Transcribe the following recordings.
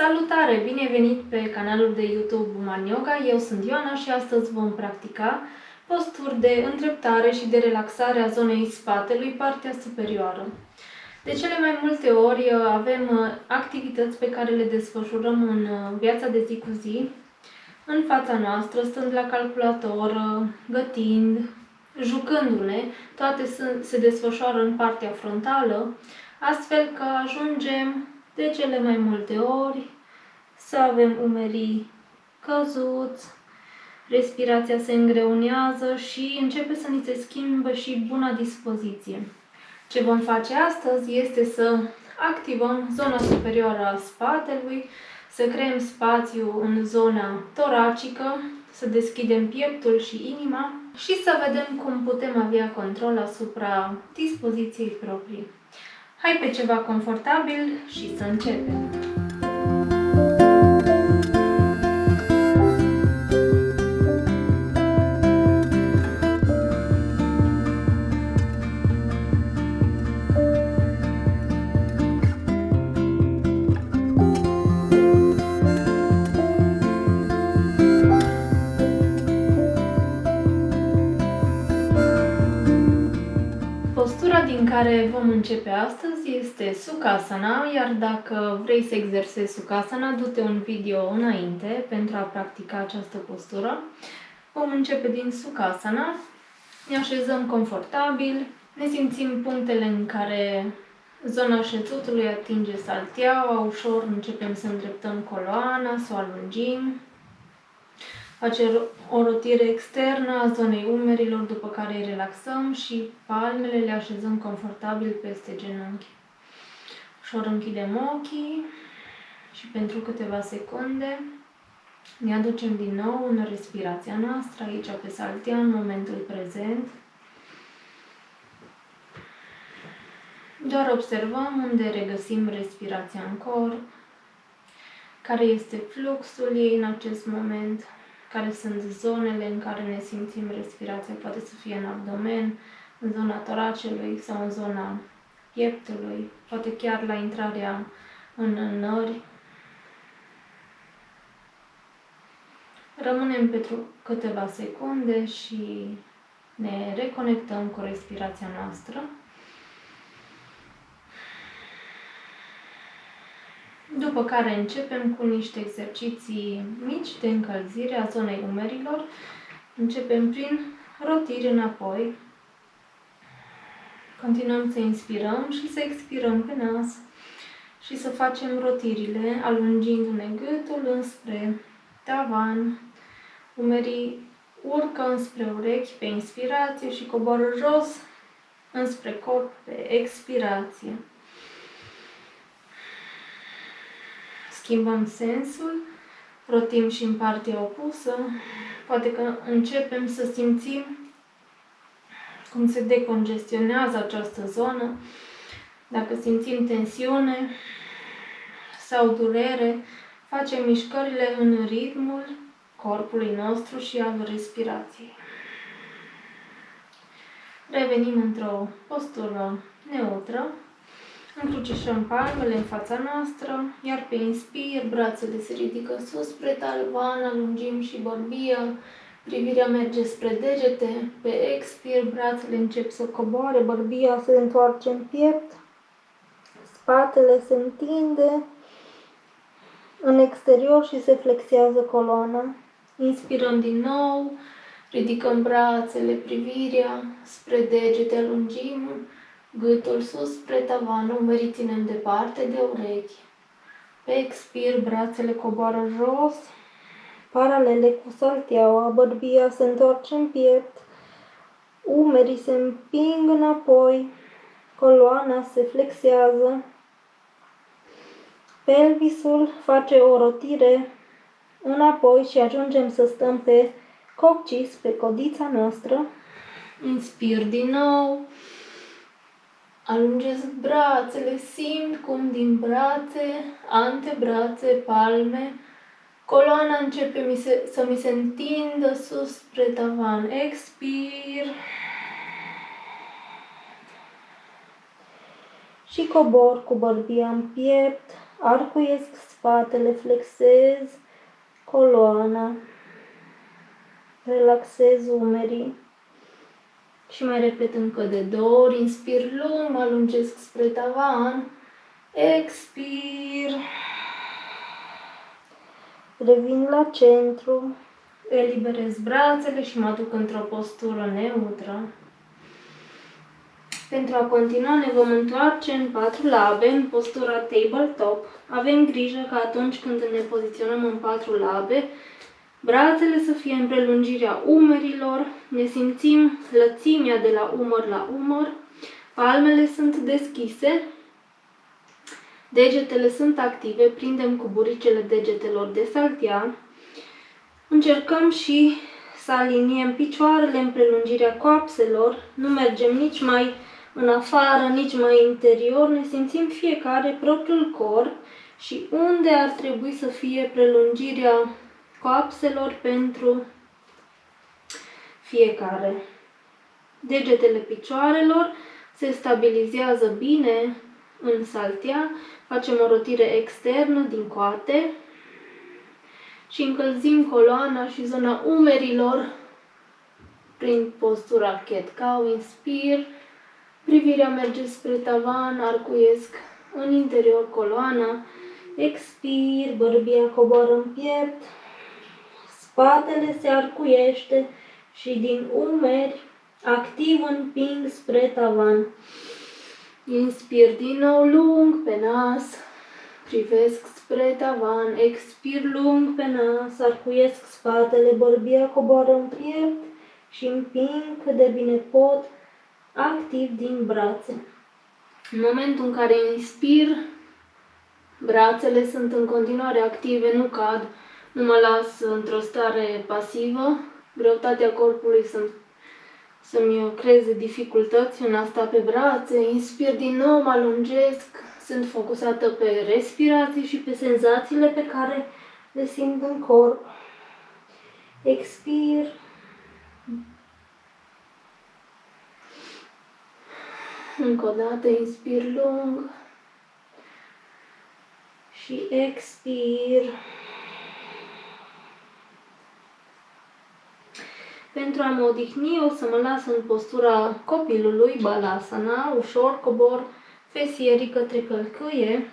Salutare! Bine venit pe canalul de YouTube Woman Yoga. Eu sunt Ioana și astăzi vom practica posturi de îndreptare și de relaxare a zonei spatelui, partea superioară. De cele mai multe ori avem activități pe care le desfășurăm în viața de zi cu zi, în fața noastră, stând la calculator, gătind, jucându-ne, toate se desfășoară în partea frontală, astfel că ajungem de cele mai multe ori să avem umerii căzuți, respirația se îngreunează și începe să ni se schimbă și buna dispoziție. Ce vom face astăzi este să activăm zona superioară a spatelui, să creăm spațiu în zona toracică, să deschidem pieptul și inima și să vedem cum putem avea control asupra dispoziției proprii. Hai pe ceva confortabil și să începem! Postura din care vom începe astăzi este Sukhasana, iar dacă vrei să exersezi Sukhasana, du-te un video înainte pentru a practica această postură. Vom începe din Sukhasana, ne așezăm confortabil, ne simțim punctele în care zona șezutului atinge salteaua, ușor începem să îndreptăm coloana, să o alungim. Facem o rotire externă a zonei umerilor, după care îi relaxăm și palmele le așezăm confortabil peste genunchi. Ușor închidem ochii și pentru câteva secunde ne aducem din nou în respirația noastră, aici pe saltea, în momentul prezent. Doar observăm unde regăsim respirația în corp, care este fluxul ei în acest moment, care sunt zonele în care ne simțim respirația, poate să fie în abdomen, în zona toracelui sau în zona pieptului, poate chiar la intrarea în nări. Rămânem pentru câteva secunde și ne reconectăm cu respirația noastră. După care începem cu niște exerciții mici de încălzire a zonei umerilor. Începem prin rotiri înapoi. Continuăm să inspirăm și să expirăm pe nas și să facem rotirile alungindu-ne gâtul înspre tavan. Umerii urcă înspre urechi pe inspirație și coboară jos înspre corp pe expirație. Schimbăm sensul, rotim și în partea opusă. Poate că începem să simțim cum se decongestionează această zonă. Dacă simțim tensiune sau durere, facem mișcările în ritmul corpului nostru și al respirației. Revenim într-o postură neutră. Încrucișăm palmele în fața noastră, iar pe inspir, brațele se ridică sus spre tavan, alungim și bărbia, privirea merge spre degete, pe expir, brațele încep să coboare, bărbia se întoarce în piept, spatele se întinde în exterior și se flexează coloana. Inspirăm din nou, ridicăm brațele, privirea spre degete, alungim gâtul sus spre tavan, umerii ținem departe de urechi. Pe expir, brațele coboară jos, paralele cu salteaua, bărbia se întoarce în piept, umerii se împing înapoi, coloana se flexează, pelvisul face o rotire înapoi și ajungem să stăm pe coccyx, pe codița noastră. Inspir din nou. Alungeți brațele, simt cum din brațe, antebrațe, palme, coloana începe să mi se întindă sus spre tavan. Expir. Și cobor cu bărbia în piept, arcuiesc spatele, flexez coloana, relaxez umerii și mai repet încă de 2 ori. Inspir lung, mă lungesc spre tavan, expir, revin la centru, eliberez brațele și mă duc într-o postură neutră. Pentru a continua ne vom întoarce în 4 labe, în postura tabletop. Avem grijă că atunci când ne poziționăm în 4 labe, brațele să fie în prelungirea umerilor, ne simțim lățimea de la umăr la umăr, palmele sunt deschise, degetele sunt active, prindem cu buricele degetelor de saltea. Încercăm și să aliniem picioarele în prelungirea coapselor, nu mergem nici mai în afară, nici mai interior, ne simțim fiecare propriul corp și unde ar trebui să fie prelungirea coapselor pentru fiecare. Degetele picioarelor se stabilizează bine în saltea, facem o rotire externă din coate și încălzim coloana și zona umerilor prin postura cat cow. Inspir, privirea merge spre tavan, arcuiesc în interior coloana, expir, bărbia coboară în piept, spatele se arcuiește și din umeri activ împing spre tavan. Inspir din nou lung pe nas, privesc spre tavan, expir lung pe nas, arcuiesc spatele, bărbia coboară în piept și împing cât de bine pot, activ din brațe. În momentul în care inspir, brațele sunt în continuare active, nu cad, nu mă las într-o stare pasivă. Greutatea corpului să-mi creeze dificultăți în a sta pe brațe. Inspir din nou, mă lungesc, sunt focusată pe respirație și pe senzațiile pe care le simt în corp. Expir. Încă o dată, inspir lung și expir. Pentru a mă odihni, o să mă las în postura copilului, balasana, ușor cobor fesierii către călcâie.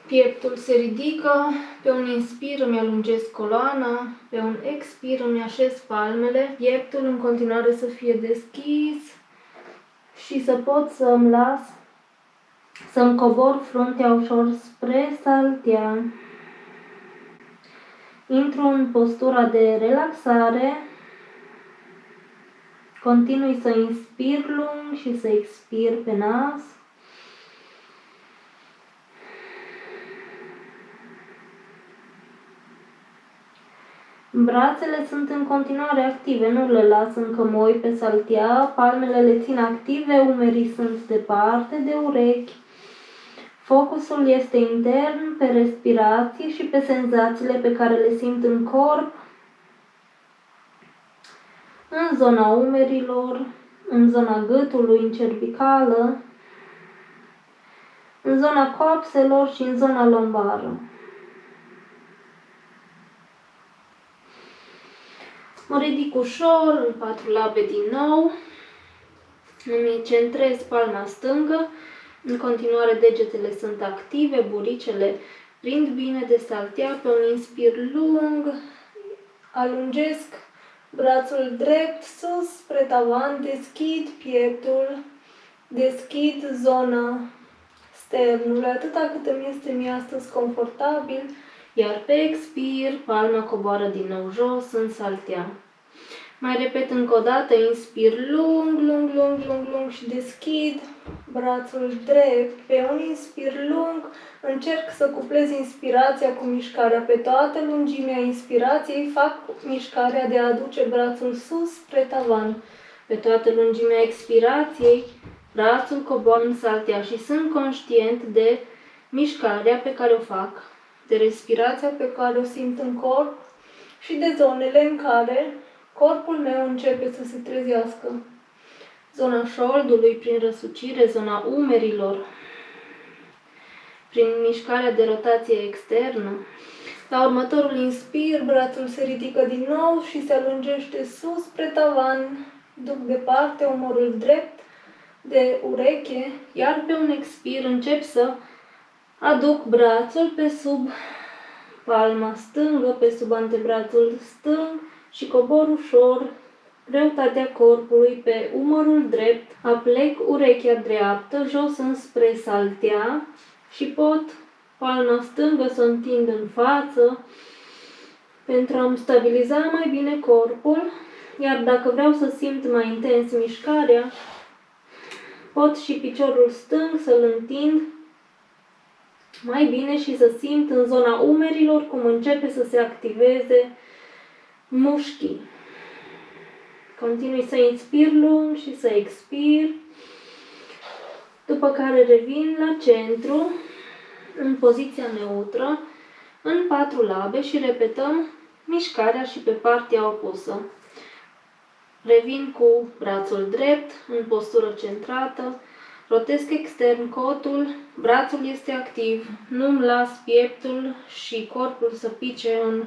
Pieptul se ridică, pe un inspir îmi alungesc coloana, pe un expir îmi așez palmele, pieptul în continuare să fie deschis și să pot să-mi las să-mi cobor fruntea ușor spre saltea. Intru în postura de relaxare, continui să inspir lung și să expir pe nas. Brațele sunt în continuare active, nu le las încă moi pe saltea, palmele le țin active, umerii sunt departe de urechi. Focusul este intern pe respirație și pe senzațiile pe care le simt în corp, în zona umerilor, în zona gâtului, în cervicală, în zona coapselor și în zona lombară. Mă ridic ușor, în 4 labe din nou, îmi centrez palma stângă, în continuare degetele sunt active, buricele prind bine de saltea, pe un inspir lung, alungesc brațul drept sus spre tavan, deschid pieptul, deschid zona sternului, atâta cât îmi este mie astăzi confortabil, iar pe expir, palma coboară din nou jos în saltea. Mai repet încă o dată, inspir lung, lung, lung, lung, lung și deschid brațul drept. Pe un inspir lung încerc să cuplez inspirația cu mișcarea. Pe toată lungimea inspirației fac mișcarea de a aduce brațul sus spre tavan. Pe toată lungimea expirației, brațul coboară în saltea și sunt conștient de mișcarea pe care o fac, de respirația pe care o simt în corp și de zonele în care corpul meu începe să se trezească. Zona șoldului prin răsucire, zona umerilor prin mișcarea de rotație externă. La următorul inspir, brațul se ridică din nou și se alungește sus spre tavan. Duc departe umorul drept de ureche, iar pe un expir încep să aduc brațul pe sub palma stângă, pe sub antebrațul stâng și cobor ușor greutatea corpului pe umărul drept, aplec urechea dreaptă jos înspre saltea și pot palma stângă să o întind în față pentru a-mi stabiliza mai bine corpul, iar dacă vreau să simt mai intens mișcarea, pot și piciorul stâng să-l întind mai bine și să simt în zona umerilor cum începe să se activeze mușchii. Continui să inspir lung și să expir, după care revin la centru, în poziția neutră, în 4 labe și repetăm mișcarea și pe partea opusă. Revin cu brațul drept, în postură centrată, rotesc extern cotul, brațul este activ, nu-mi las pieptul și corpul să pice în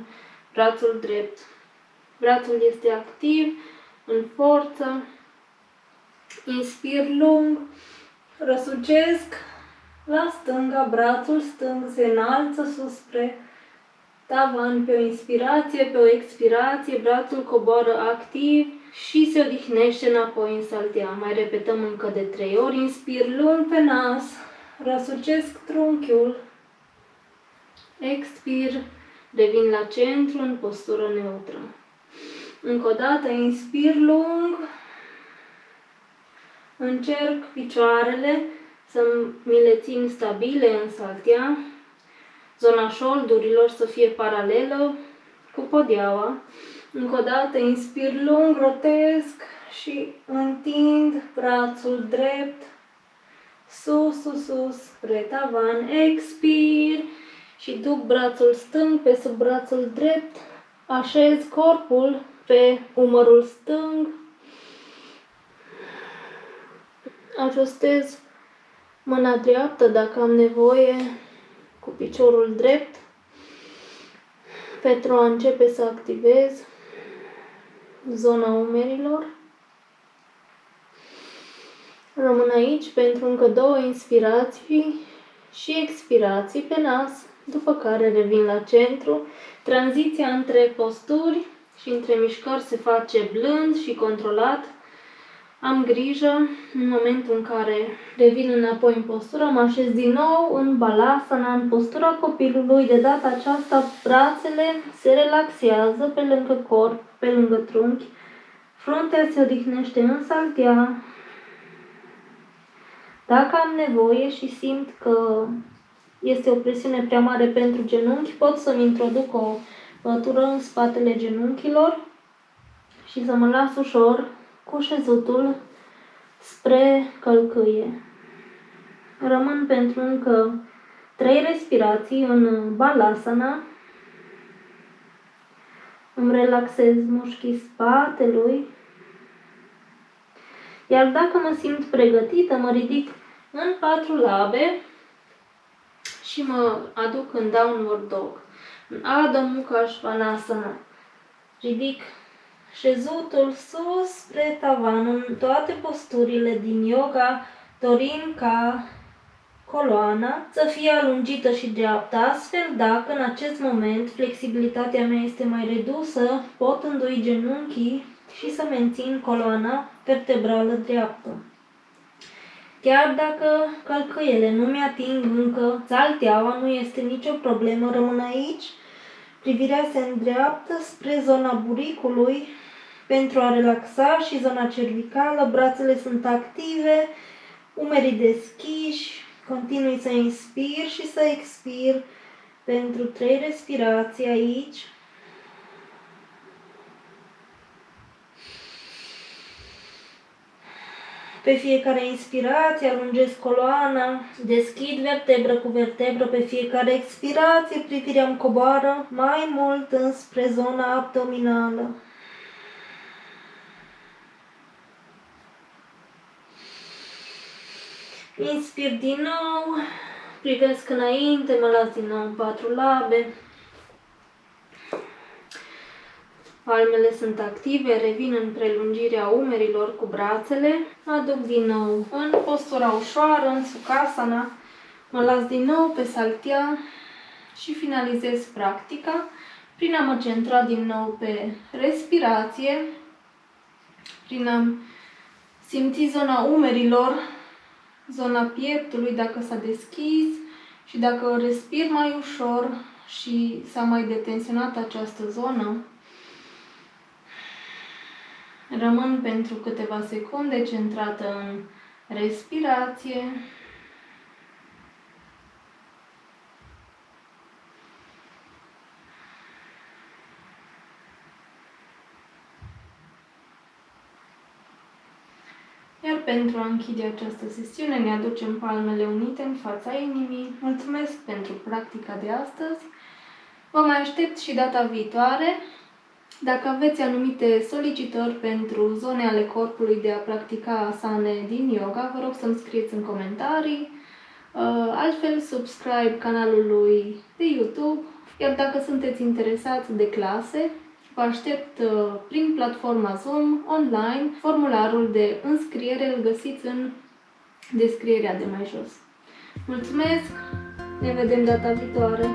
brațul drept. Brațul este activ, în forță, inspir lung, răsucesc la stânga, brațul stâng se înalță sus spre tavan pe o inspirație, pe o expirație, brațul coboară activ și se odihnește înapoi în saltea. Mai repetăm încă de 3 ori, inspir lung pe nas, răsucesc trunchiul, expir, revin la centru în postură neutră. Încă o dată, inspir lung, încerc picioarele să mi le țin stabile în saltea, zona șoldurilor să fie paralelă cu podeaua. Încă o dată, inspir lung, rotesc și întind brațul drept, sus, sus, sus, spre tavan, expir și duc brațul stâng pe sub brațul drept, așez corpul pe umărul stâng, ajustez mâna dreaptă dacă am nevoie cu piciorul drept pentru a începe să activez zona umerilor. Rămân aici pentru încă 2 inspirații și expirații pe nas, după care revin la centru. Tranziția între posturi și între mișcări se face blând și controlat. Am grijă în momentul în care revin înapoi în postură, mă așez din nou în balasana, în postura copilului. De data aceasta brațele se relaxează pe lângă corp, pe lângă trunchi. Fruntea se odihnește în saltea. Dacă am nevoie și simt că este o presiune prea mare pentru genunchi, pot să-mi introduc o bătură în spatele genunchilor și să mă las ușor cu șezutul spre călcâie. Rămân pentru încă 3 respirații în balasana. Îmi relaxez mușchii spatelui. Iar dacă mă simt pregătită, mă ridic în 4 labe și mă aduc în Downward Dog, în Adho Mukha Svanasana. Ridic șezutul sus spre tavan în toate posturile din yoga, dorim ca coloana să fie alungită și dreaptă, astfel dacă în acest moment flexibilitatea mea este mai redusă, pot îndoi genunchii și să mențin coloana vertebrală dreaptă. Chiar dacă călcâiele nu mi-ating încă salteaua, nu este nicio problemă, rămân aici. Privirea se îndreaptă spre zona buricului pentru a relaxa și zona cervicală, brațele sunt active, umerii deschiși, continui să inspir și să expir pentru 3 respirații aici. Pe fiecare inspirație alungesc coloana, deschid vertebră cu vertebră, pe fiecare expirație privirea îmi coboară mai mult înspre zona abdominală. Inspir din nou, Privesc înainte, mă las din nou în 4 labe. Palmele sunt active, revin în prelungirea umerilor cu brațele. Mă aduc din nou în postura ușoară, în Sukhasana. Mă las din nou pe saltea și finalizez practica prin a mă centra din nou pe respirație, prin a simți zona umerilor, zona pieptului, dacă s-a deschis și dacă respir mai ușor și s-a mai detensionat această zonă. Rămân pentru câteva secunde centrată în respirație. Iar pentru a închide această sesiune ne aducem palmele unite în fața inimii. Mulțumesc pentru practica de astăzi. Vă mai aștept și data viitoare. Dacă aveți anumite solicitări pentru zone ale corpului de a practica asane din yoga, vă rog să-mi scrieți în comentarii. Altfel, subscribe canalului de YouTube. Iar dacă sunteți interesați de clase, vă aștept prin platforma Zoom online. Formularul de înscriere îl găsiți în descrierea de mai jos. Mulțumesc! Ne vedem data viitoare!